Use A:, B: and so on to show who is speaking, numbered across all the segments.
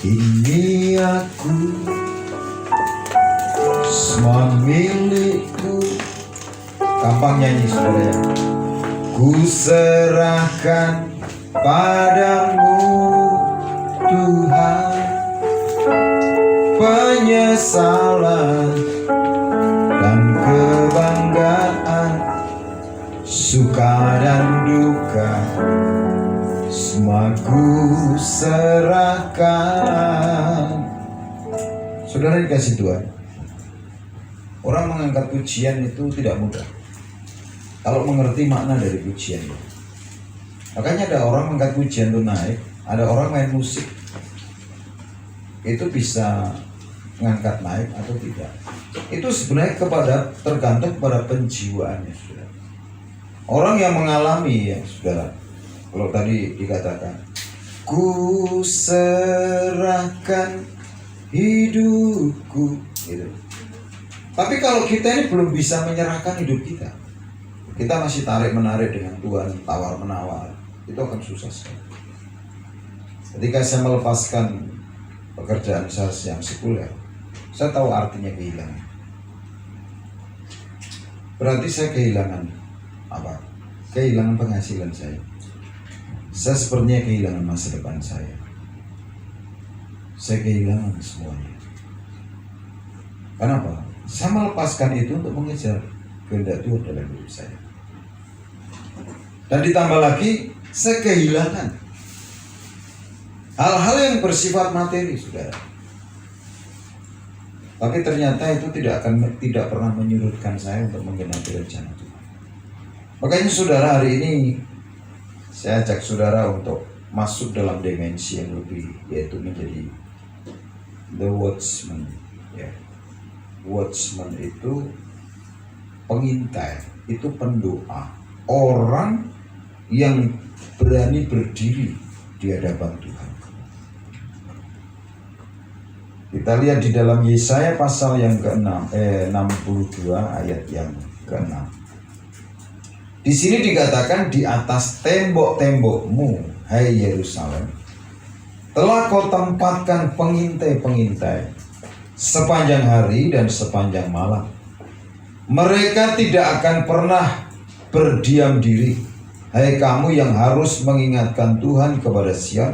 A: Ini aku, semua milikku. Gampang nyanyi saudara ya. Ku serahkan padamu Tuhan, penyesalan dan kebanggaan, suka dan duka, semua ku serahkan. Saudara dikasih Tuhan, orang mengangkat pujian itu tidak mudah kalau mengerti makna dari pujian. Makanya ada orang mengangkat pujian itu naik, ada orang main musik itu bisa mengangkat naik atau tidak. Itu sebenarnya tergantung pada penjiwaannya, saudara. Orang yang mengalami, ya saudara, kalau tadi dikatakan ku serahkan hidupku gitu. Tapi kalau kita ini belum bisa menyerahkan hidup kita, kita masih tarik menarik dengan Tuhan, tawar menawar, itu akan susah sekali. Ketika saya melepaskan pekerjaan saya yang sekuler, saya tahu artinya kehilangan. Berarti saya kehilangan apa? Kehilangan penghasilan saya. Saya sepertinya kehilangan masa depan saya. Saya kehilangan semuanya. Kenapa? Saya melepaskan itu untuk mengejar kehendak Tuhan dalam hidup saya. Dan ditambah lagi, saya kehilangan hal-hal yang bersifat materi, saudara. Tapi ternyata itu tidak pernah menyurutkan saya untuk menggenapi rencana Tuhan. Makanya saudara, hari ini saya ajak saudara untuk masuk dalam dimensi yang lebih, yaitu menjadi the watchman. Ya. Watchman itu pengintai, itu pendoa, orang yang berani berdiri di hadapan Tuhan. Kita lihat di dalam Yesaya pasal yang ke-6, 62 ayat yang ke-6. Di sini dikatakan, di atas tembok-tembokmu, hai Yerusalem, telah kau tempatkan pengintai-pengintai sepanjang hari dan sepanjang malam. Mereka tidak akan pernah berdiam diri. Hai kamu yang harus mengingatkan Tuhan kepada Sion,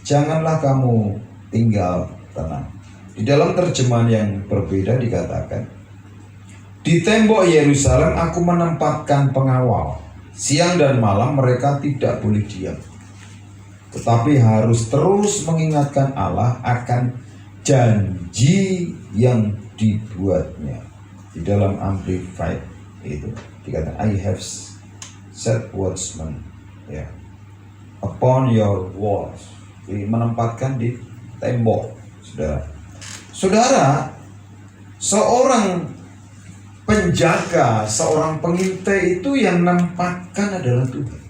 A: janganlah kamu tinggal tenang. Di dalam terjemahan yang berbeda dikatakan, di tembok Yerusalem aku menempatkan pengawal. Siang dan malam mereka tidak boleh diam, tetapi harus terus mengingatkan Allah akan janji yang dibuatnya. Di dalam Amplified itu dikatakan, I have set watchman, ya, upon your walls. Menempatkan di tembok, saudara. Saudara, seorang penjaga, seorang pengintai itu yang menempatkan adalah Tuhan.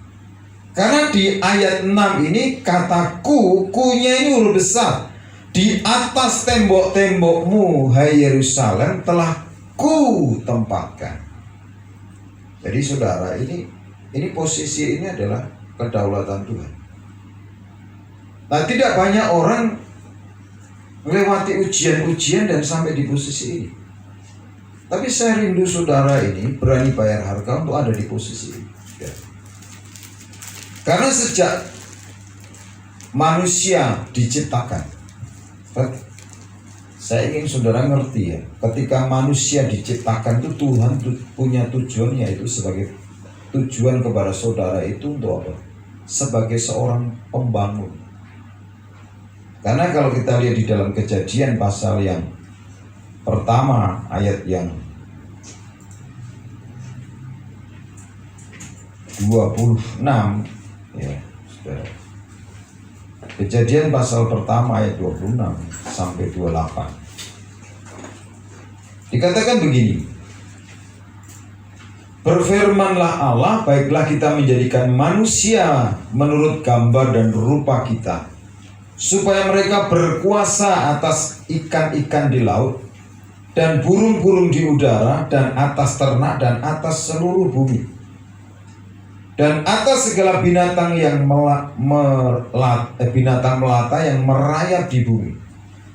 A: Karena di ayat 6 ini kataku, kunya ini huruf besar. Di atas tembok-tembokmu, hai Yerusalem, telah ku tempatkan. Jadi saudara, ini posisi ini adalah kedaulatan Tuhan. Nah, tidak banyak orang melewati ujian-ujian dan sampai di posisi ini. Tapi saya rindu saudara ini berani bayar harga untuk ada di posisi ini. Ya. Karena sejak manusia diciptakan, saya ingin saudara ngerti ya, ketika manusia diciptakan itu Tuhan punya tujuan, yaitu sebagai tujuan kepada saudara itu untuk apa? Sebagai seorang pembangun. Karena kalau kita lihat di dalam Kejadian pasal yang pertama ayat yang 26, ya saudara. Kejadian pasal pertama ayat 26 sampai 28. Dikatakan begini, berfirmanlah Allah, baiklah kita menjadikan manusia menurut gambar dan rupa kita, supaya mereka berkuasa atas ikan-ikan di laut, dan burung-burung di udara, dan atas ternak, dan atas seluruh bumi. dan atas segala binatang yang binatang melata yang merayap di bumi.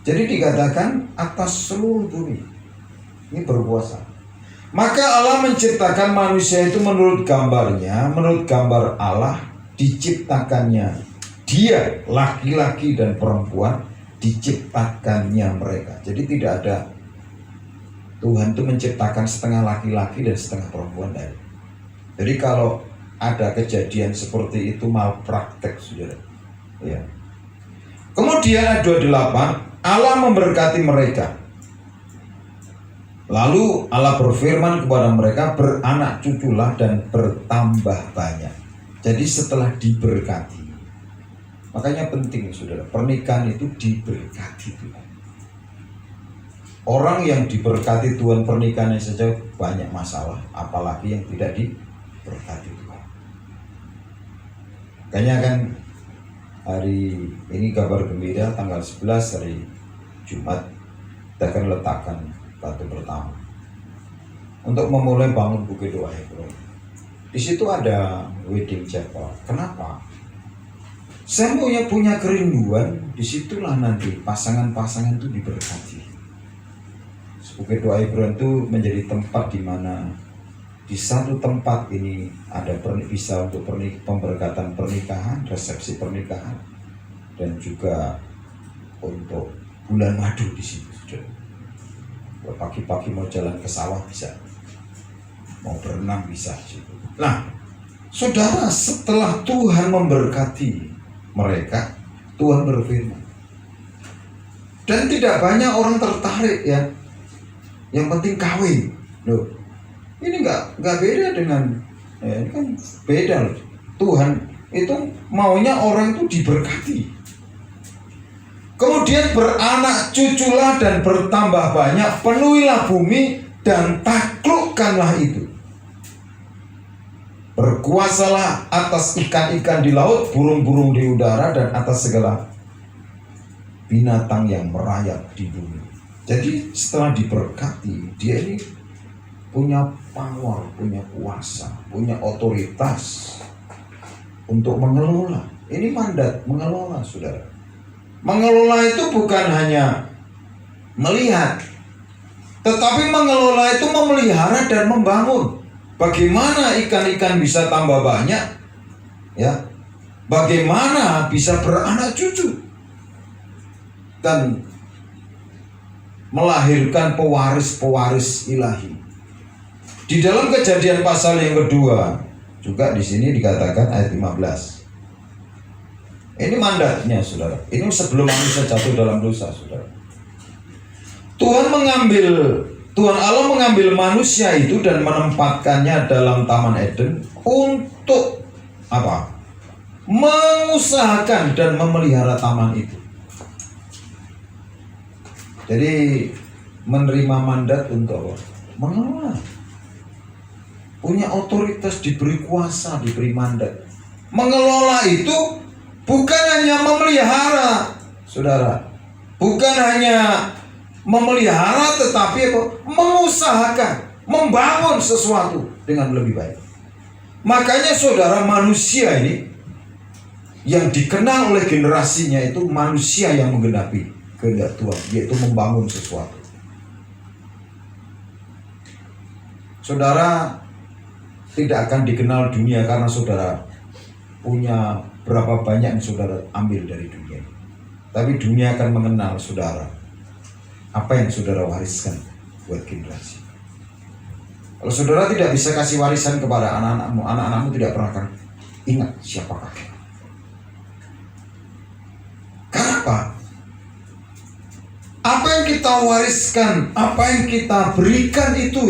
A: Jadi dikatakan atas seluruh bumi ini berkuasa. Maka Allah menciptakan manusia itu menurut gambarnya, menurut gambar Allah diciptakannya dia, laki-laki dan perempuan diciptakannya mereka. Jadi tidak ada Tuhan itu menciptakan setengah laki-laki dan setengah perempuan dari. Jadi kalau ada kejadian seperti itu malpraktek, saudara. Ya. Kemudian ayat 28, Allah memberkati mereka. Lalu Allah berfirman kepada mereka, beranak cuculah dan bertambah banyak. Jadi setelah diberkati, makanya penting saudara, pernikahan itu diberkati Tuhan. Orang yang diberkati Tuhan pernikahannya saja banyak masalah, apalagi yang tidak diberkati Tuhan. Makanya kan hari ini kabar gembira tanggal 11 hari Jumat kita akan letakkan batu pertama untuk memulai bangun Bukit Doa Hebron. Di situ ada wedding chapel. Kenapa? Saya punya kerinduan, disitulah nanti pasangan-pasangan itu diberkati. Bukit Doa Hebron itu menjadi tempat di mana di satu tempat ini ada bisa untuk pemberkatan pernikahan, resepsi pernikahan, dan juga untuk bulan madu di situ. Pagi-pagi mau jalan ke sawah bisa, mau berenang bisa. Nah, saudara, setelah Tuhan memberkati mereka, Tuhan berfirman, dan tidak banyak orang tertarik ya. Yang penting kawin, loh. Ini nggak beda dengan, ini kan beda loh. Tuhan itu maunya orang itu diberkati. Kemudian beranak cuculah dan bertambah banyak, penuhilah bumi dan taklukkanlah itu. Berkuasalah atas ikan-ikan di laut, burung-burung di udara, dan atas segala binatang yang merayap di bumi. Jadi setelah diberkati, dia ini punya power, punya kuasa, punya otoritas untuk mengelola. Ini mandat mengelola, saudara. Mengelola itu bukan hanya melihat, tetapi mengelola itu memelihara dan membangun. Bagaimana ikan-ikan bisa tambah banyak, ya? Bagaimana bisa beranak cucu dan melahirkan pewaris-pewaris ilahi. Di dalam Kejadian pasal yang kedua juga di sini dikatakan ayat 15. Ini mandatnya, saudara. Ini sebelum manusia jatuh dalam dosa, saudara. Tuhan Allah mengambil manusia itu dan menempatkannya dalam Taman Eden untuk apa? Mengusahakan dan memelihara taman itu. Jadi menerima mandat untuk apa? Mengelola. Punya otoritas, diberi kuasa, diberi mandat. Mengelola itu bukan hanya memelihara, saudara. Bukan hanya memelihara, tetapi apa? Mengusahakan, membangun sesuatu dengan lebih baik. Makanya saudara, manusia ini yang dikenal oleh generasinya itu manusia yang menggenapi kehendak Tuhan, yaitu membangun sesuatu. Saudara tidak akan dikenal dunia karena saudara punya berapa banyak yang saudara ambil dari dunia. Tapi dunia akan mengenal saudara, apa yang saudara wariskan buat generasi. Kalau saudara tidak bisa kasih warisan kepada anak-anakmu, anak-anakmu tidak pernah akan ingat siapa kakek. Kenapa? Apa yang kita wariskan, apa yang kita berikan itu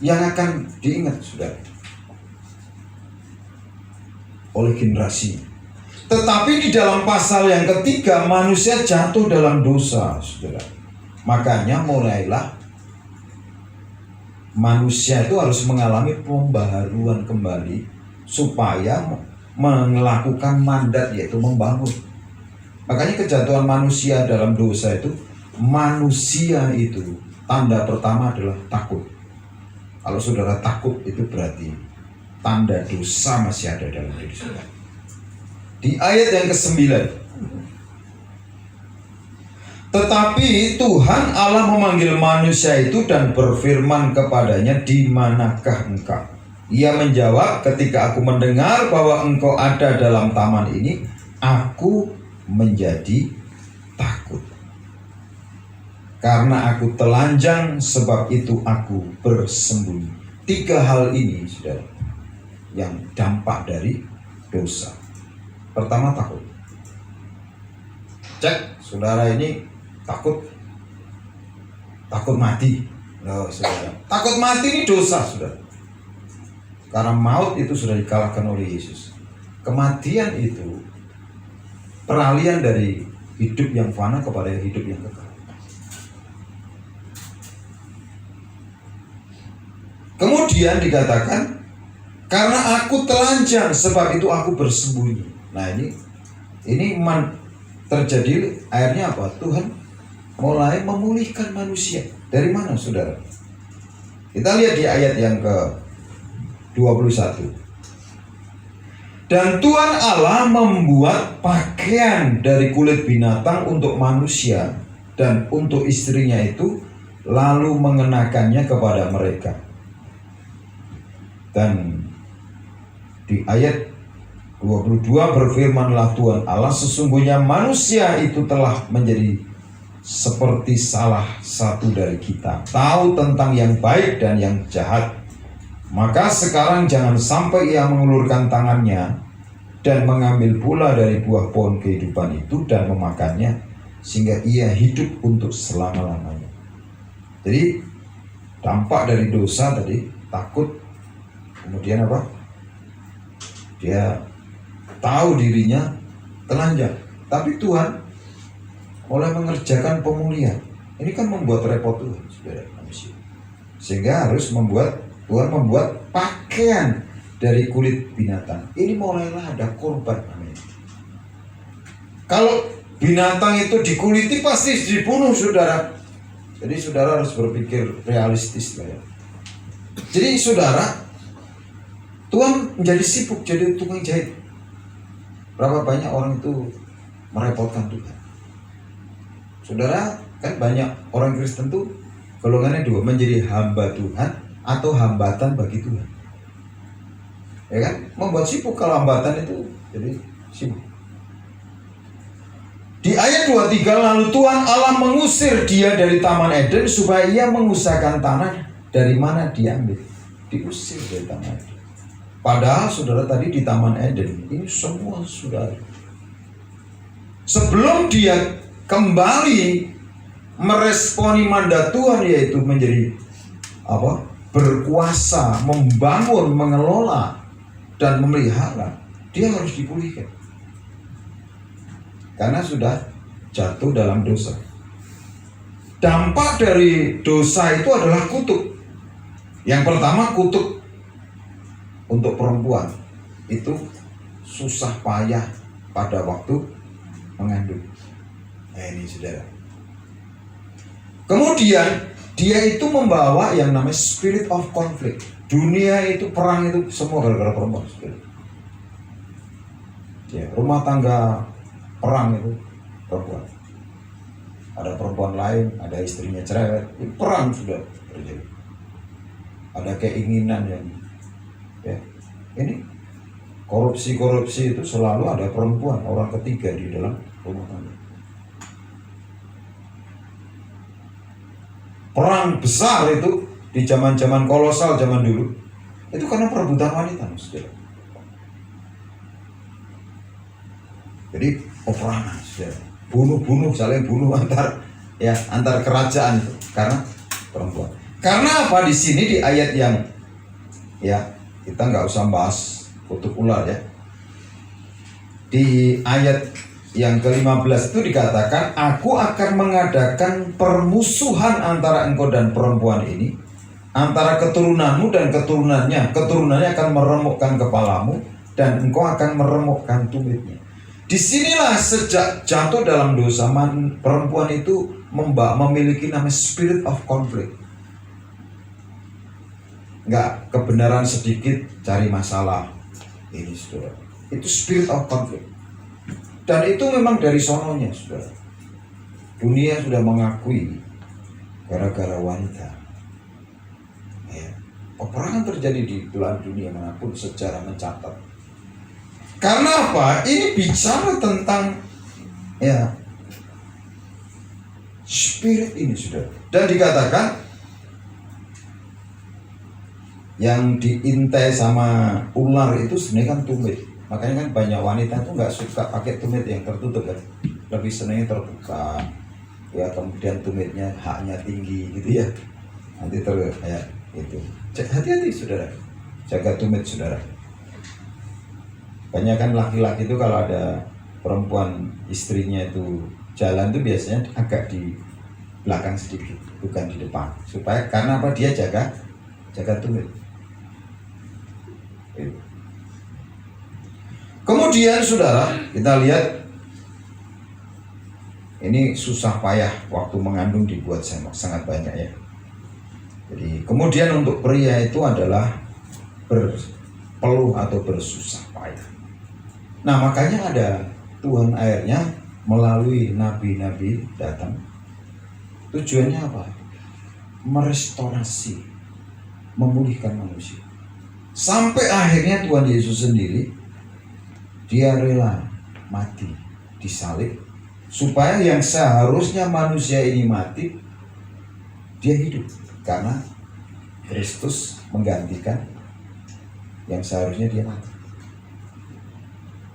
A: yang akan diingat, saudara, oleh generasi. Tetapi di dalam pasal yang ketiga, manusia jatuh dalam dosa, saudara. Makanya mulailah manusia itu harus mengalami pembaharuan kembali supaya melakukan mandat, yaitu membangun. Makanya kejatuhan manusia dalam dosa itu, manusia itu tanda pertama adalah takut. Kalau saudara takut, itu berarti tanda dosa masih ada dalam diri saudara. Di ayat yang ke-9, tetapi Tuhan Allah memanggil manusia itu dan berfirman kepadanya, di manakah engkau? Ia menjawab, ketika aku mendengar bahwa engkau ada dalam taman ini, aku menjadi takut. Karena aku telanjang, sebab itu aku bersembunyi. 3 hal ini, saudara, yang dampak dari dosa. Pertama, takut. Cek, saudara ini takut mati. Loh, saudara, takut mati ini dosa, saudara. Karena maut itu sudah dikalahkan oleh Yesus. Kematian itu peralihan dari hidup yang fana kepada hidup yang kekal. Kemudian dikatakan, karena aku telanjang, sebab itu aku bersembunyi. Nah, ini terjadi akhirnya apa? Tuhan mulai memulihkan manusia. Dari mana, saudara? Kita lihat di ayat yang ke-21. Dan Tuhan Allah membuat pakaian dari kulit binatang untuk manusia dan untuk istrinya itu, lalu mengenakannya kepada mereka. Dan di ayat 22 berfirmanlah Tuhan Allah, sesungguhnya manusia itu telah menjadi seperti salah satu dari kita, tahu tentang yang baik dan yang jahat. Maka sekarang jangan sampai ia mengulurkan tangannya dan mengambil pula dari buah pohon kehidupan itu dan memakannya, sehingga ia hidup untuk selama-lamanya. Jadi dampak dari dosa tadi, takut. Kemudian apa? Dia tahu dirinya telanjang, tapi Tuhan mulai mengerjakan pemulihan. Ini kan membuat repot Tuhan, saudara manusia. Sehingga harus Tuhan membuat pakaian dari kulit binatang. Ini mulailah ada korban namanya. Kalau binatang itu dikuliti pasti dibunuh, saudara. Jadi saudara harus berpikir realistis lah ya. Jadi saudara, Tuhan menjadi sibuk jadi tukang jahit. Berapa banyak orang itu merepotkan Tuhan. Saudara, kan banyak orang Kristen tuh golongannya 2, menjadi hamba Tuhan atau hambatan bagi Tuhan. Ya kan? Membuat sibuk. Kalau hambatan itu jadi sibuk. Di ayat 23, lalu Tuhan Allah mengusir dia dari Taman Eden supaya ia mengusahakan tanah dari mana diambil. Diusir dari Taman Eden. Padahal saudara tadi di Taman Eden ini semua sudah, sebelum dia kembali meresponi mandat Tuhan, yaitu menjadi apa? Berkuasa, membangun, mengelola dan memelihara, dia harus dipulihkan. Karena sudah jatuh dalam dosa. Dampak dari dosa itu adalah kutuk. Yang pertama, kutuk untuk perempuan itu susah payah pada waktu mengandung. Nah, ini saudara. Kemudian dia itu membawa yang namanya spirit of conflict. Dunia itu perang itu semua gara-gara perempuan, saudara. Ya, rumah tangga perang itu perempuan. Ada perempuan lain, ada istrinya cerewet, itu perang sudah terjadi. Ada keinginan yang ini korupsi itu selalu ada perempuan, orang ketiga di dalam rumah tangga. Perang besar itu di zaman kolosal zaman dulu itu karena perebutan wanita, saudara. Jadi peperangan, saudara. Bunuh saling bunuh antar kerajaan itu karena perempuan. Karena apa? Di sini di ayat yang kita nggak usah bahas kutuk ular ya. Di ayat yang ke-15 itu dikatakan, aku akan mengadakan permusuhan antara engkau dan perempuan ini, antara keturunanmu dan keturunannya. Keturunannya akan meremukkan kepalamu dan engkau akan meremukkan tumitnya. Disinilah sejak jatuh dalam dosa, perempuan itu memiliki namanya spirit of conflict. nggak kebenaran sedikit cari masalah. Ini saudara, itu spirit of conflict. Dan itu memang dari sononya saudara. Dunia sudah mengakui gara-gara wanita. Ya. Peperangan terjadi di belahan dunia manapun secara mencatat. Karena apa? Ini bicara tentang ya spirit ini saudara. Dan dikatakan yang diintai sama ular itu sebenarnya kan tumit. Makanya kan banyak wanita tuh nggak suka pakai tumit yang tertutup kan, lebih senangnya terbuka. Ya kemudian tumitnya haknya tinggi gitu ya. Nanti ya itu. Hati-hati saudara, jaga tumit saudara. Banyak kan laki-laki itu kalau ada perempuan istrinya itu jalan tuh biasanya agak di belakang sedikit, bukan di depan. Supaya karena apa? Dia jaga tumit. Kemudian saudara, kita lihat ini susah payah waktu mengandung dibuat sangat banyak ya. Jadi kemudian untuk pria itu adalah berpeluh atau bersusah payah. Nah makanya ada Tuhan akhirnya melalui nabi-nabi datang. Tujuannya apa? Merestorasi, memulihkan manusia. Sampai akhirnya Tuhan Yesus sendiri, dia rela mati disalib supaya yang seharusnya manusia ini mati, dia hidup. Karena Kristus menggantikan yang seharusnya dia mati.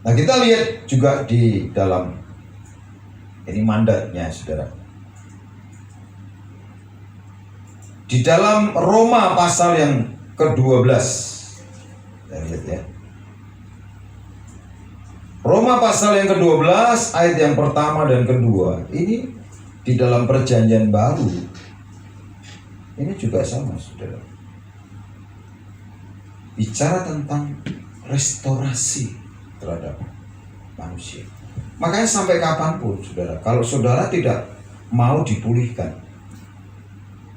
A: Nah kita lihat juga di dalam ini mandatnya saudara. Di dalam Roma pasal yang ke-12. Kita lihat ya. Roma pasal yang ke-12 ayat yang pertama dan kedua. Ini di dalam perjanjian baru. Ini juga sama saudara. Bicara tentang restorasi terhadap manusia. Makanya sampai kapanpun saudara, kalau saudara tidak mau dipulihkan,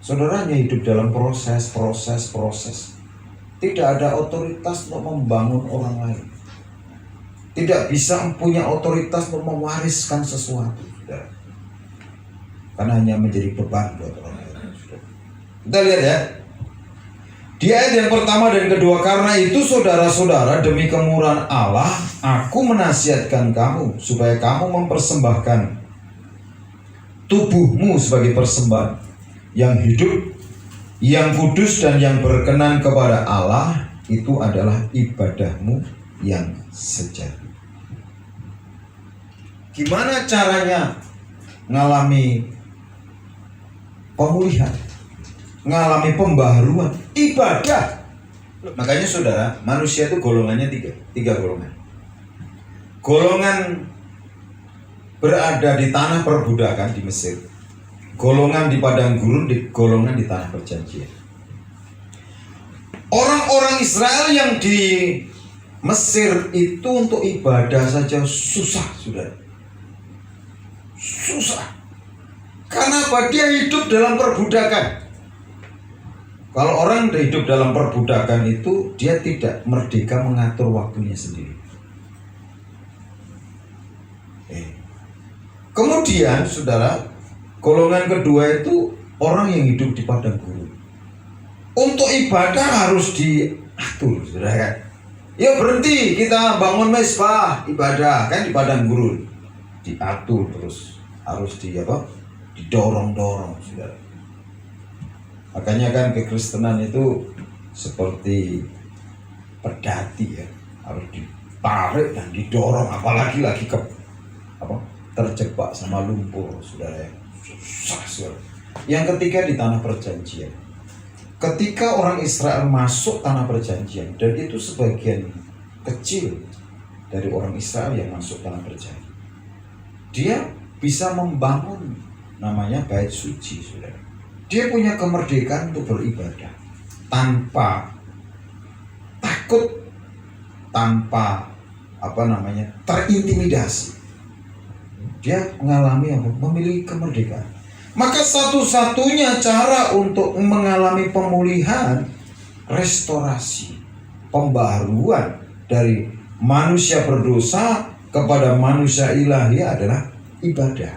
A: saudara hanya hidup dalam proses. Tidak ada otoritas untuk membangun orang lain. Tidak bisa mempunyai otoritas untuk mewariskan sesuatu saudara. Karena hanya menjadi beban buat orang lain saudara. Kita lihat ya. Di ayat yang pertama dan kedua, karena itu saudara-saudara, demi kemurahan Allah, aku menasihatkan kamu supaya kamu mempersembahkan tubuhmu sebagai persembahan yang hidup, yang kudus dan yang berkenan kepada Allah. Itu adalah ibadahmu yang sejati. Gimana caranya ngalami pemulihan, ngalami pembaharuan? Ibadah. Makanya saudara, manusia itu golongannya tiga golongan. Golongan berada di tanah perbudakan di Mesir, golongan di padang gurun, golongan di tanah perjanjian. Orang-orang Israel yang di Mesir itu untuk ibadah saja susah saudara. Susah. Karena apa? Dia hidup dalam perbudakan. Kalau orang hidup dalam perbudakan itu, dia tidak merdeka mengatur waktunya sendiri. Kemudian saudara, golongan kedua itu orang yang hidup di padang gurun. Untuk ibadah harus diatur saudara kan. Ya berhenti, kita bangun mezbah ibadah kan di padang gurun. Diatur terus, harus didorong-dorong saudara. Makanya kan kekristenan itu seperti pedati ya, harus ditarik dan didorong, apalagi lagi terjebak sama lumpur saudara ya. Susah saudara. Yang ketiga di tanah perjanjian. Ketika orang Israel masuk tanah perjanjian, dan itu sebagian kecil dari orang Israel yang masuk tanah perjanjian, dia bisa membangun namanya bait suci saudara. Dia punya kemerdekaan untuk beribadah tanpa takut, tanpa terintimidasi. Dia mengalami memiliki kemerdekaan. Maka satu-satunya cara untuk mengalami pemulihan restorasi, pembaharuan dari manusia berdosa kepada manusia ilahi adalah ibadah.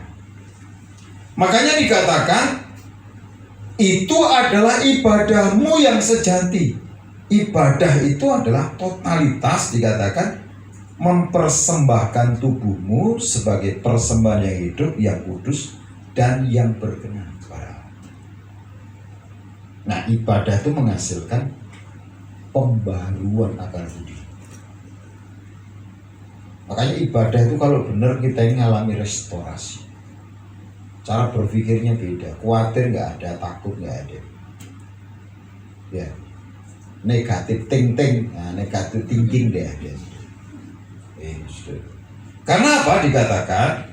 A: Makanya dikatakan itu adalah ibadahmu yang sejati. Ibadah itu adalah totalitas, dikatakan mempersembahkan tubuhmu sebagai persembahan yang hidup, yang kudus, dan yang berkenan kepada Allah. Nah, ibadah itu menghasilkan pembaharuan akal budi. Makanya ibadah itu kalau benar kita ini ngalami restorasi. Cara berpikirnya beda, khawatir nggak ada, takut nggak ada. Ya, negatif thinking, negatif thinking deh. Karena apa dikatakan?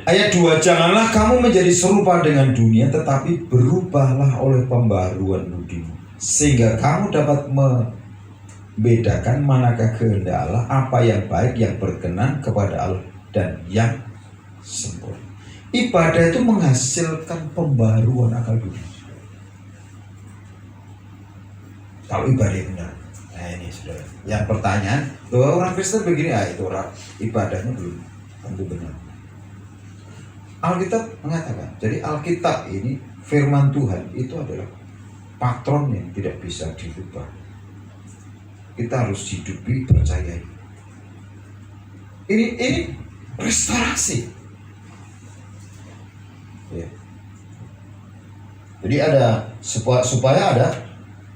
A: Ayat 2, janganlah kamu menjadi serupa dengan dunia, tetapi berubahlah oleh pembaharuan budimu, sehingga kamu dapat membedakan manakah kehendak Allah, apa yang baik, yang berkenan kepada Allah, dan yang sempurna. Ibadah itu menghasilkan pembaharuan akal budi. Kalau ibadah benar, nah ini sudah. Yang pertanyaan, bahwa orang Kristen begini, itu orang ibadahnya belum tentu benar. Alkitab mengatakan, jadi Alkitab ini firman Tuhan itu adalah patron yang tidak bisa dirubah. Kita harus hidupi, percayai. Ini restorasi. Ya. Jadi ada supaya ada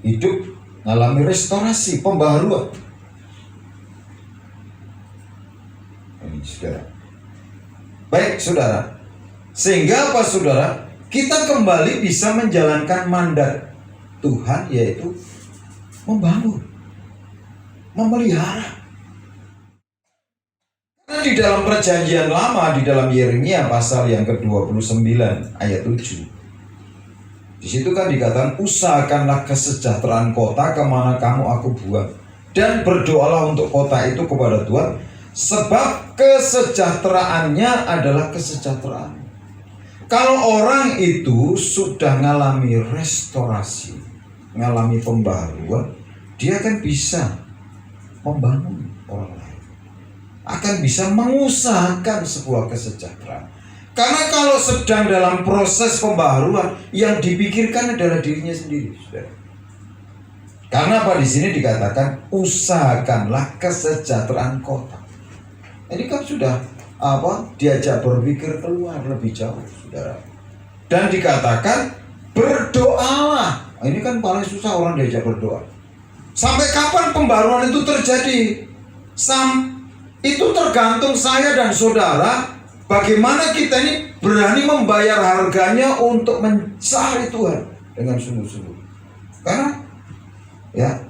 A: hidup ngalami restorasi, pembaharuan. Ini saudara. Baik saudara. Sehingga apa saudara? Kita kembali bisa menjalankan mandat Tuhan, yaitu membangun, memelihara. Karena di dalam perjanjian lama, di dalam Yeremia pasal yang ke-29 ayat 7, di situ kan dikatakan, usahakanlah kesejahteraan kota kemana kamu aku buang, dan berdoalah untuk kota itu kepada Tuhan, sebab kesejahteraannya adalah kesejahteraan. Kalau orang itu sudah mengalami restorasi, mengalami pembaharuan, dia akan bisa membangun orang lain, akan bisa mengusahakan sebuah kesejahteraan. Karena kalau sedang dalam proses pembaharuan, yang dipikirkan adalah dirinya sendiri, saudara. Karena apa di sini dikatakan usahakanlah kesejahteraan kota. Ini kan sudah diajak berpikir keluar lebih jauh, saudara. Dan dikatakan berdoalah. Ini kan paling susah orang diajak berdoa. Sampai kapan pembaharuan itu terjadi? Itu tergantung saya dan saudara. Bagaimana kita ini berani membayar harganya untuk mencari Tuhan dengan sungguh-sungguh. Karena ya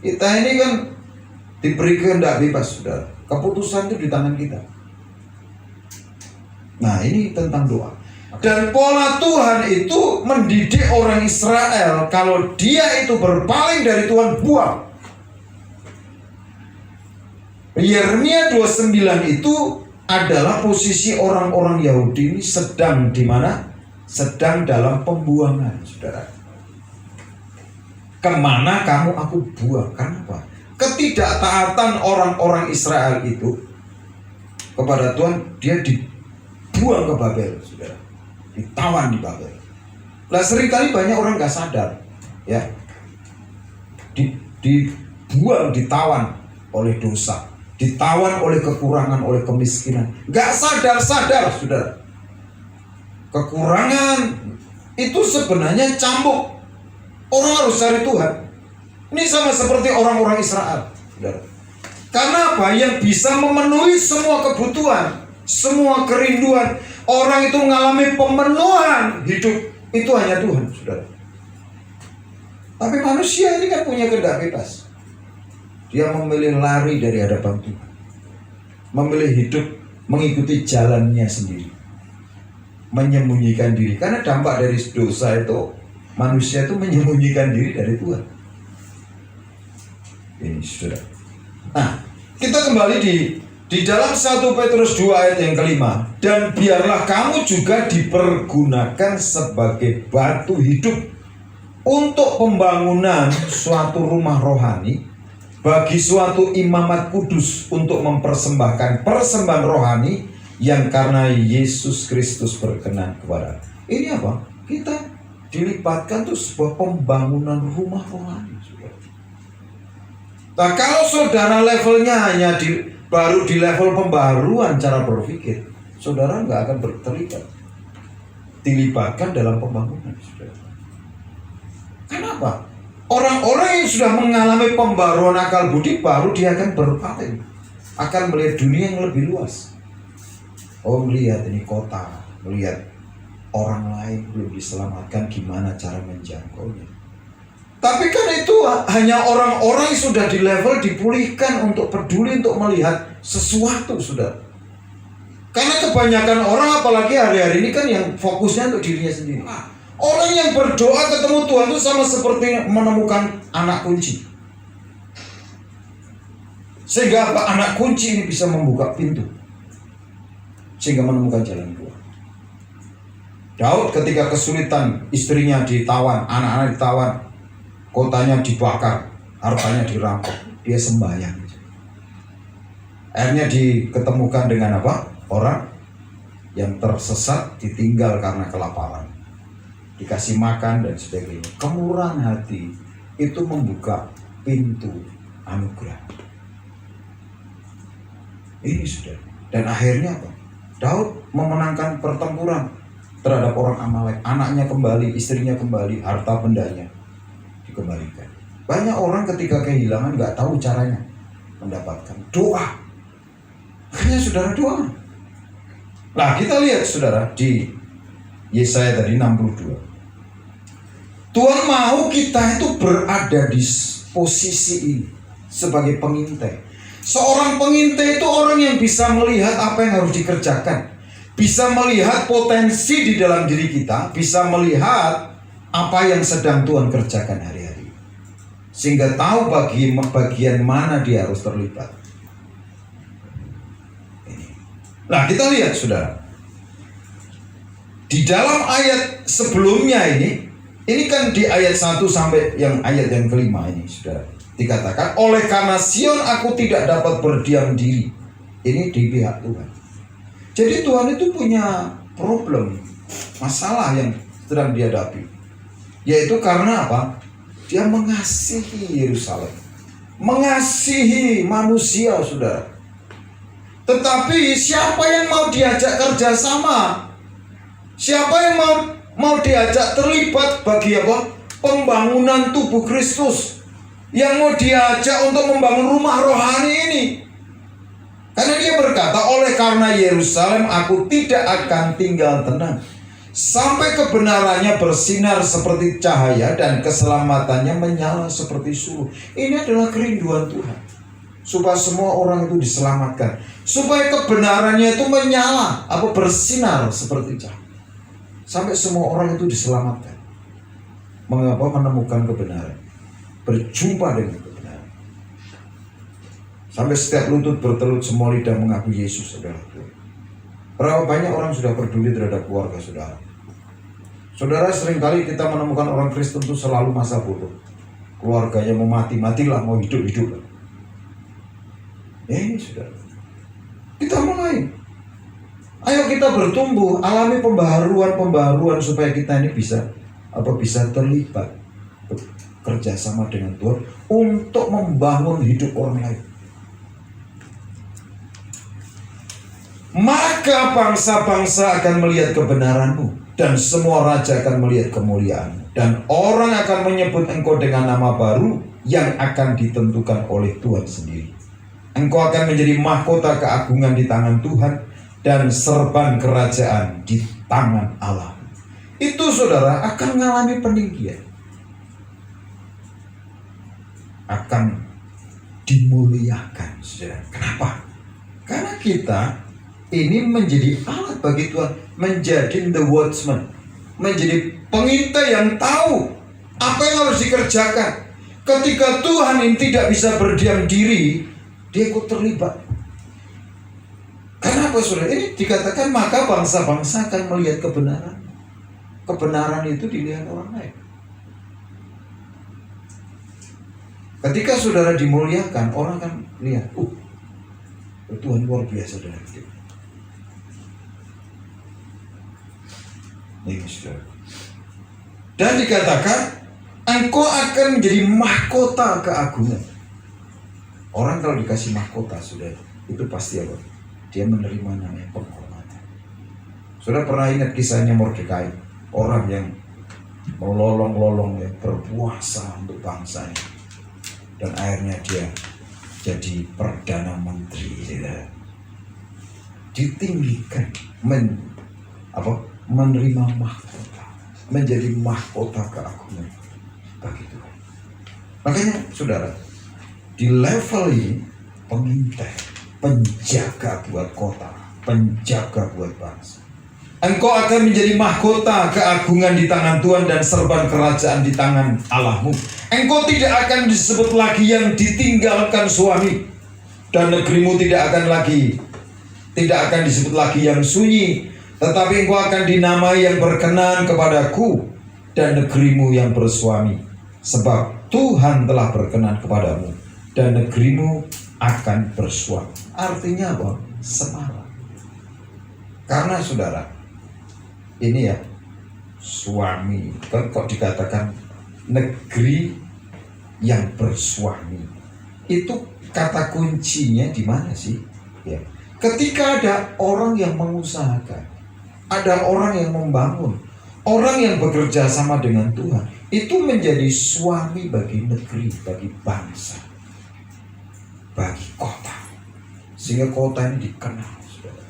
A: kita ini kan diberi kehendak bebas, saudara. Keputusan itu di tangan kita. Nah, ini tentang doa. Dan pola Tuhan itu mendidik orang Israel, kalau dia itu berpaling dari Tuhan, buang. Yeremia 29 itu adalah posisi orang-orang Yahudi ini sedang di mana? Sedang dalam pembuangan, saudara. Kemana kamu aku buang? Kenapa? Ketidaktaatan orang-orang Israel itu kepada Tuhan, dia dibuang ke Babel, saudara. Ditawan di Babel. Lah seringkali banyak orang gak sadar, ya, dibuang, ditawan oleh dosa, ditawan oleh kekurangan, oleh kemiskinan. Gak sadar-sadar, saudara. Kekurangan itu sebenarnya cambuk. Orang harus cari Tuhan. Ini sama seperti orang-orang Israel, saudara. Karena apa? Yang bisa memenuhi semua kebutuhan, semua kerinduan. Orang itu mengalami pemenuhan hidup itu hanya Tuhan, saudara. Tapi manusia ini kan punya kehendak bebas. Dia memilih lari dari hadapan Tuhan, memilih hidup mengikuti jalannya sendiri, menyembunyikan diri. Karena dampak dari dosa itu, manusia itu menyembunyikan diri dari Tuhan. Ini sudah. Nah, kita kembali di dalam 1 Petrus 2 ayat yang kelima. Dan biarlah kamu juga dipergunakan sebagai batu hidup untuk pembangunan suatu rumah rohani, bagi suatu imamat kudus untuk mempersembahkan persembahan rohani yang karena Yesus Kristus berkenan kepada. Ini apa? Kita dilibatkan tuh sebuah pembangunan rumah rohani. Nah, kalau saudara levelnya hanya baru di level pembaruan cara berpikir, saudara nggak akan dilibatkan dalam pembangunan. Saudara. Kenapa? Orang-orang yang sudah mengalami pembaruan akal budi baru dia akan berpaling, akan melihat dunia yang lebih luas. Oh, melihat ini kota, melihat orang lain belum diselamatkan, gimana cara menjangkaunya. Tapi kan itu hanya orang-orang yang sudah di level dipulihkan untuk peduli untuk melihat sesuatu, sudah. Karena kebanyakan orang apalagi hari-hari ini kan yang fokusnya untuk dirinya sendiri. Orang yang berdoa ketemu Tuhan itu sama seperti menemukan anak kunci. Sehingga apa? Anak kunci ini bisa membuka pintu, sehingga menemukan jalan keluar. Daud ketika kesulitan, istrinya ditawan, anak-anak ditawan, kotanya dibakar, hartanya dirampok, dia sembahyang. Akhirnya diketemukan dengan apa? Orang yang tersesat ditinggal karena kelaparan, dikasih makan dan sebagainya. Kemurahan hati itu membuka pintu anugerah. Ini sudah. Dan akhirnya apa? Daud memenangkan pertempuran terhadap orang Amalek. Anaknya kembali, istrinya kembali, harta bendanya dikembalikan. Banyak orang ketika kehilangan nggak tahu caranya mendapatkan. Doa. Hanya saudara doa. Nah, kita lihat saudara di Yesaya tadi 62. Tuhan mau kita itu berada di posisi ini sebagai pengintai. Seorang pengintai itu orang yang bisa melihat apa yang harus dikerjakan, bisa melihat potensi di dalam diri kita, bisa melihat apa yang sedang Tuhan kerjakan hari-hari, sehingga tahu bagian mana dia harus terlibat. Nah, kita lihat saudara, di dalam ayat sebelumnya ini kan di ayat 1 sampai yang ayat yang kelima ini saudara, dikatakan oleh karena Sion aku tidak dapat berdiam diri. Ini di pihak Tuhan. Jadi Tuhan itu punya problem, masalah yang sedang dihadapi, yaitu karena apa? Dia mengasihi Yerusalem, mengasihi manusia saudara. Tetapi siapa yang mau diajak kerjasama? Siapa yang mau diajak terlibat bagi apa? Pembangunan tubuh Kristus, yang mau diajak untuk membangun rumah rohani ini. Karena dia berkata, oleh karena Yerusalem aku tidak akan tinggal tenang sampai kebenarannya bersinar seperti cahaya dan keselamatannya menyala seperti suluh. Ini adalah kerinduan Tuhan, supaya semua orang itu diselamatkan, supaya kebenarannya itu menyala, bersinar seperti cahaya, sampai semua orang itu diselamatkan. Mengapa? Menemukan kebenaran, berjumpa dengan kebenaran, sampai setiap lutut bertelut, semua lidah mengakui Yesus adalah Tuhan. Berapa banyak orang sudah peduli terhadap keluarga saudara? Saudara, seringkali kita menemukan orang Kristen itu selalu masa bodoh. Keluarganya mau mati, matilah, mau hidup, hiduplah. Ini saudara, kita mulai. Ayo kita bertumbuh, alami pembaharuan supaya kita ini bisa terlibat kerjasama dengan Tuhan untuk membangun hidup orang lain. Maka bangsa-bangsa akan melihat kebenaranmu, dan semua raja akan melihat kemuliaanmu, dan orang akan menyebut engkau dengan nama baru yang akan ditentukan oleh Tuhan sendiri. Engkau akan menjadi mahkota keagungan di tangan Tuhan dan serban kerajaan di tangan Allah. Itu saudara akan mengalami peninggian, akan dimuliakan saudara. Kenapa? Karena kita ini menjadi alat bagi Tuhan, menjadi the watchman, menjadi pengintai yang tahu apa yang harus dikerjakan. Ketika Tuhan ini tidak bisa berdiam diri, dia ikut terlibat. Karena apa saudara? Ini dikatakan maka bangsa-bangsa akan melihat kebenaran. Kebenaran itu dilihat orang lain. Ketika saudara dimuliakan, orang kan lihat, Tuhan luar biasa dalam hidup. Ini saudara. Dan dikatakan, engkau akan menjadi mahkota keagungan. Orang kalau dikasih mahkota, saudara, itu pasti apa? Dia menerima namanya penghormatan. Saudara pernah ingat kisahnya Mordekai, orang yang melolong-lolong, yang berpuasa untuk bangsanya, dan akhirnya dia jadi perdana menteri, ya. Ditinggikan, menerima mahkota, menjadi mahkota keagungan bagi Tuhan. Makanya saudara, di level ini pengintai, penjaga buat kota, penjaga buat bangsa. Engkau akan menjadi mahkota keagungan di tangan Tuhan dan serban kerajaan di tangan Allahmu. Engkau tidak akan disebut lagi yang ditinggalkan suami, dan negerimu tidak akan disebut lagi yang sunyi, tetapi engkau akan dinamai yang berkenan kepadaku, dan negerimu yang bersuami, sebab Tuhan telah berkenan kepadamu, dan negerimu akan bersuami. Artinya apa? Semarak. Karena saudara, ini ya, suami, kok dikatakan negeri yang bersuami, itu kata kuncinya di mana sih? Ya. Ketika ada orang yang mengusahakan, ada orang yang membangun, orang yang bekerja sama dengan Tuhan, itu menjadi suami bagi negeri, bagi bangsa, bagi kota, sehingga kota ini dikenal, saudara,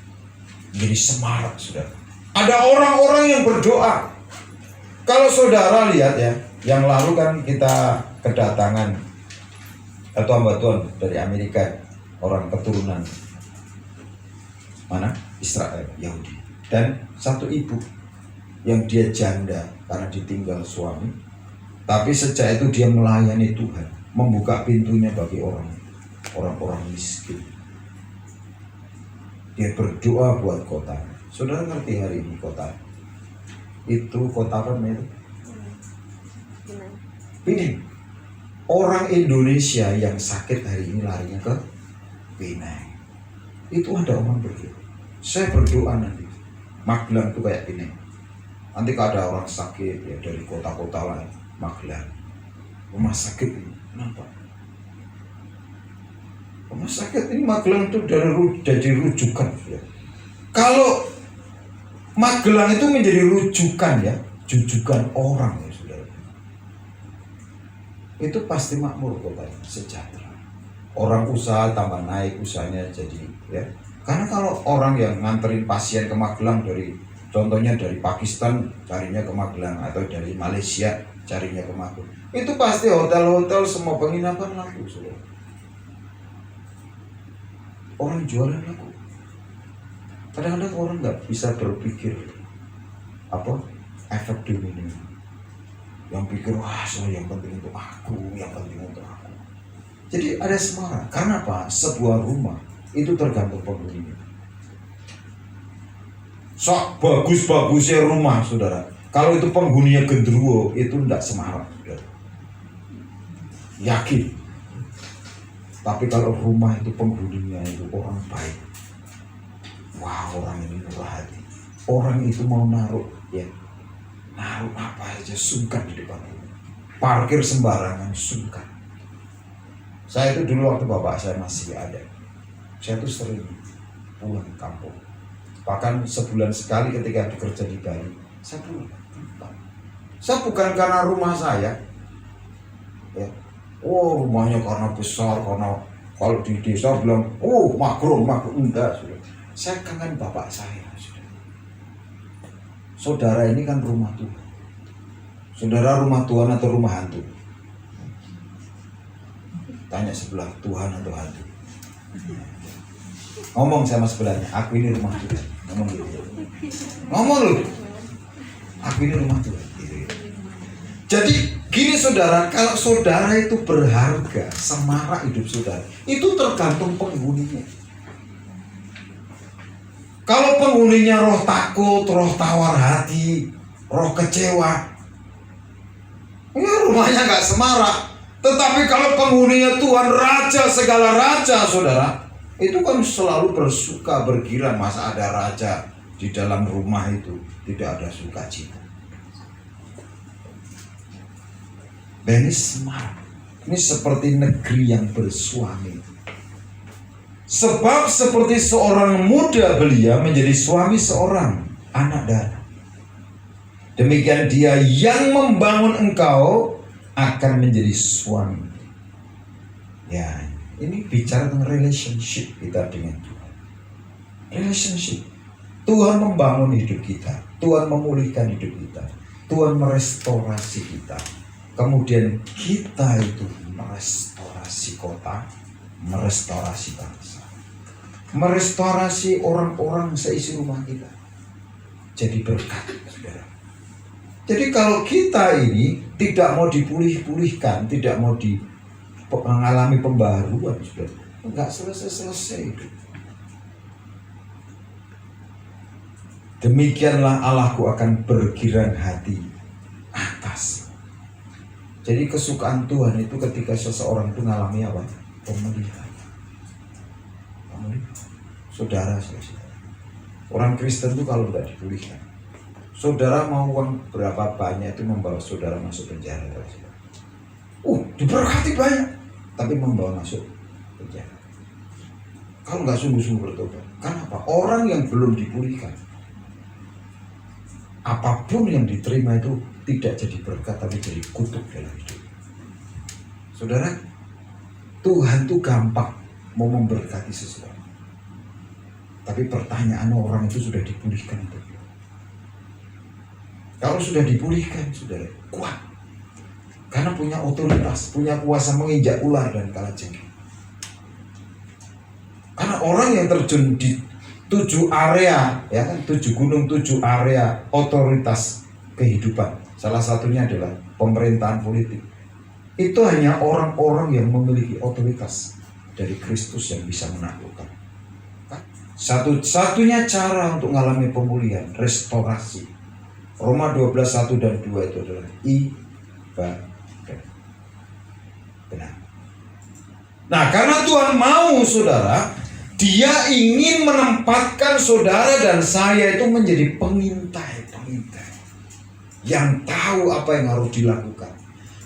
A: menjadi semarak, saudara. Ada orang-orang yang berdoa. Kalau saudara lihat ya, yang lalu kan kita kedatangan hamba Tuhan dari Amerika, orang keturunan mana? Israel, Yahudi. Dan satu ibu yang dia janda karena ditinggal suami, tapi sejak itu dia melayani Tuhan, membuka pintunya bagi orang-orang miskin. Dia berdoa buat kota. Saudara ngerti hari ini kota itu kota apa namanya? Pinang. Orang Indonesia yang sakit hari ini larinya ke Pinang. Itu ada orang berdoa. Saya berdoa nanti Magelang itu kayak Pinang. Nanti kalau ada orang sakit ya dari kota-kota lain, Magelang, rumah sakit ini, kenapa? Rumah sakit ini Magelang itu jadi rujukan ya. Kalau Magelang itu menjadi rujukan ya, rujukan orang ya saudara. Itu pasti makmur kotanya, sejahtera. Orang usaha tambah naik usahanya jadi ya. Karena kalau orang yang nganterin pasien ke Magelang dari, contohnya dari Pakistan carinya ke Magelang, atau dari Malaysia carinya ke Magelang, itu pasti hotel-hotel semua penginapan laku saudara. Orang jualan laku. Kadang-kadang orang nggak bisa berpikir apa efek domino. Yang pikir wah yang penting untuk aku, yang penting untuk aku. Jadi ada semarak. Karena apa? Sebuah rumah itu tergantung penghuninya. Sok bagus-bagusnya rumah saudara, kalau itu penghuninya gendruwo, itu tidak semarak saudara. Yakin. Tapi kalau rumah itu penghuninya itu orang baik, wah orang ini murah hati. Orang itu mau naruh apa aja sungkan di depan rumah. Parkir sembarangan sungkan. Saya itu dulu waktu bapak saya masih ada, saya tuh sering pulang kampung. Bahkan sebulan sekali ketika bekerja di Bali, saya pulang. Saya bukan karena rumah saya, ya. Oh rumahnya karena besar, karena kalau di desa bilang, makro enggak sudah. Saya kangen bapak saya sudah. Saudara ini kan rumah Tuhan. Saudara rumah Tuhan atau rumah hantu? Tanya sebelah, Tuhan atau hantu? Ngomong sama sebelahnya, aku ini rumah Tuhan. Ngomong gitu. Ngomong lu, aku ini rumah Tuhan. Jadi gini saudara, kalau saudara itu berharga, semarak hidup saudara, itu tergantung penghuninya. Kalau penghuninya roh takut, roh tawar hati, roh kecewa, ya rumahnya gak semarak. Tetapi kalau penghuninya Tuhan, raja segala raja, saudara, itu kan selalu bersuka bergirang. Masa ada raja di dalam rumah itu tidak ada sukacita? Ini smart. Ini seperti negeri yang bersuami. Sebab seperti seorang muda belia menjadi suami seorang anak dara, demikian dia yang membangun engkau akan menjadi suami. Ya, ini bicara tentang relationship kita dengan Tuhan. Relationship. Tuhan membangun hidup kita, Tuhan memulihkan hidup kita, Tuhan merestorasi kita. Kemudian kita itu merestorasi kota, merestorasi bangsa, merestorasi orang-orang seisi rumah kita. Jadi berkat, saudara. Jadi kalau kita ini tidak mau dipulih-pulihkan, tidak mau mengalami pembaharuan, saudara, enggak selesai-selesai. Demikianlah Allahku akan bergirang hati atas. Jadi kesukaan Tuhan itu ketika seseorang itu mengalami apa? Pemulihan. Saudara, orang Kristen itu kalau tidak dipulihkan, saudara mau uang berapa banyak itu membawa saudara masuk penjara. Diberkati banyak, tapi membawa masuk penjara. Kalau nggak sungguh-sungguh bertobat. Kenapa? Orang yang belum dipulihkan, apapun yang diterima itu tidak jadi berkat, tapi jadi kutuk dalam hidup. Saudara, Tuhan tuh gampang mau memberkati sesuatu. Tapi pertanyaan orang itu sudah dipulihkan itu. Kalau sudah dipulihkan, saudara, kuat. Karena punya otoritas, punya kuasa menginjak ular dan kalajengking. Karena orang yang terjun di 7 area, ya kan, 7 gunung, 7 area otoritas kehidupan. Salah satunya adalah pemerintahan politik. Itu hanya orang-orang yang memiliki otoritas dari Kristus yang bisa menaklukkan. Satu-satunya cara untuk mengalami pemulihan, restorasi. Roma 12:1 dan 2 itu adalah ibadah. Benar. Nah, karena Tuhan mau, saudara, Dia ingin menempatkan saudara dan saya itu menjadi pengintai-pengintai yang tahu apa yang harus dilakukan,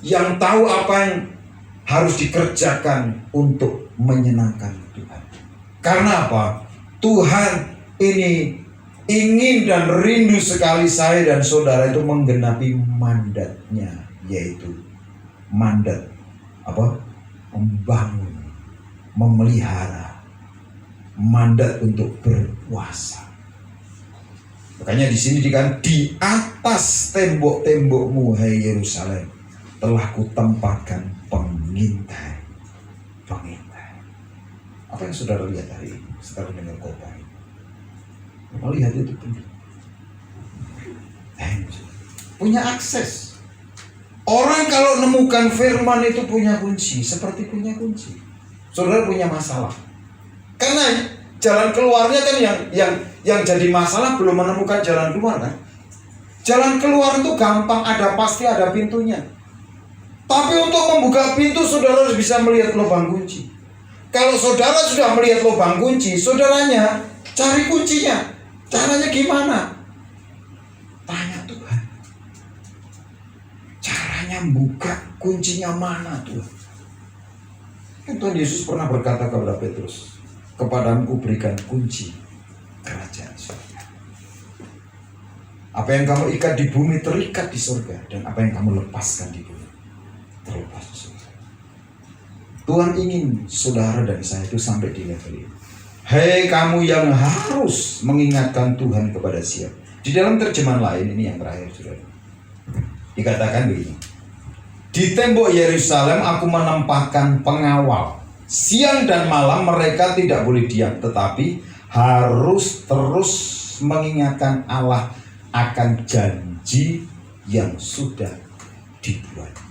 A: yang tahu apa yang harus dikerjakan untuk menyenangkan Tuhan. Karena apa? Tuhan ini ingin dan rindu sekali saya dan saudara itu menggenapi mandatnya, yaitu mandat apa? Membangun, memelihara, mandat untuk berkuasa. Makanya di sini dikatakan, di atas tembok-tembokmu, hai Yerusalem, telah kutempatkan pengintai. Pengintai. Apa yang saudara lihat hari ini setelah mendengar khotbah ini? Melihat itu penting. Punya akses. Orang kalau nemukan firman itu punya kunci, seperti punya kunci. Saudara punya masalah. Karena jalan keluarnya kan yang jadi masalah belum menemukan jalan keluar kan. Jalan keluar itu gampang, pasti ada pintunya. Tapi untuk membuka pintu, saudara harus bisa melihat lubang kunci. Kalau saudara sudah melihat lubang kunci, saudaranya cari kuncinya. Caranya gimana? Tanya Tuhan. Caranya buka kuncinya mana Tuhan? Tuhan Yesus pernah berkata kepada Petrus, kepadamu berikan kunci kerajaan surga. Apa yang kamu ikat di bumi terikat di surga, dan apa yang kamu lepaskan di bumi terlepas di surga. Tuhan ingin saudara dan saya itu sampai di level ini. Hei kamu yang harus mengingatkan Tuhan kepada siap. Di dalam terjemahan lain, ini yang terakhir saudara, dikatakan begini. Di tembok Yerusalem aku menempatkan pengawal. Siang dan malam mereka tidak boleh diam, tetapi harus terus mengingatkan Allah akan janji yang sudah dibuatnya.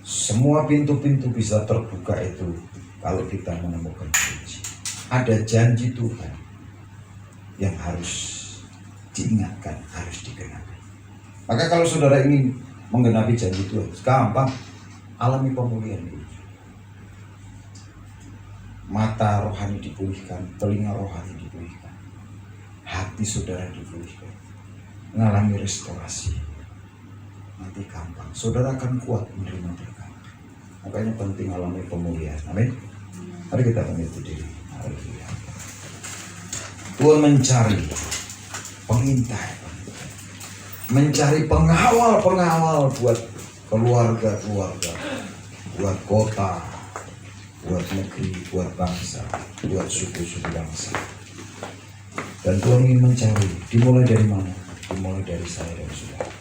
A: Semua pintu-pintu bisa terbuka itu kalau kita menemukan kunci. Ada janji Tuhan yang harus diingatkan, harus digenapi. Maka kalau saudara ingin menggenapi janji Tuhan, gampang. alami pemulihan itu. Mata rohani dipulihkan, telinga rohani dipulihkan, hati saudara dipulihkan, mengalami restorasi. Nanti gampang, saudara akan kuat menerima berkat. Makanya penting alami pemulihan. Amin. Mari kita pamit diri. Haleluya. Tuhan mencari pengintai, mencari pengawal buat keluarga-keluarga, buat kota, buat negeri, buat bangsa, buat suku-suku bangsa. Dan Tuhan ingin mencari, dimulai dari mana? Dimulai dari saya dan saudara.